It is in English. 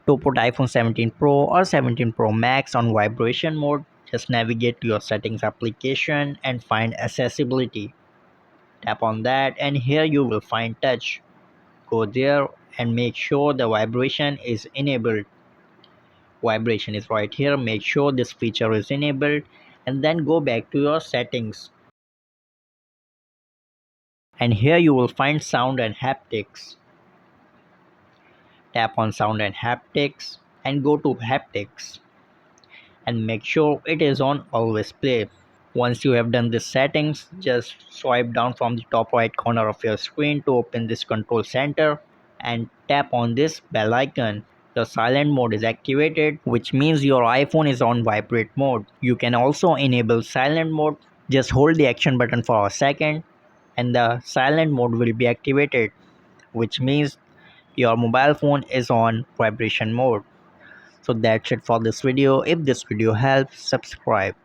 To put iPhone 17 Pro or 17 Pro Max on vibration mode, just navigate to your settings application and find accessibility. Tap on that and here you will find touch. Go there and make sure the vibration is enabled. Vibration is right here. Make sure this feature is enabled and then go back to your settings. And here you will find sound and haptics. Tap on sound and haptics and go to haptics and make sure it is on always play. Once you have done this settings, just swipe down from the top right corner of your screen to open this control center and tap on this bell icon. The silent mode is activated, which means your iPhone is on vibrate mode. You can also enable silent mode. Just hold the action button for a second and the silent mode will be activated, which means your mobile phone is on vibration mode. So that's it for this video. If this video helps, subscribe.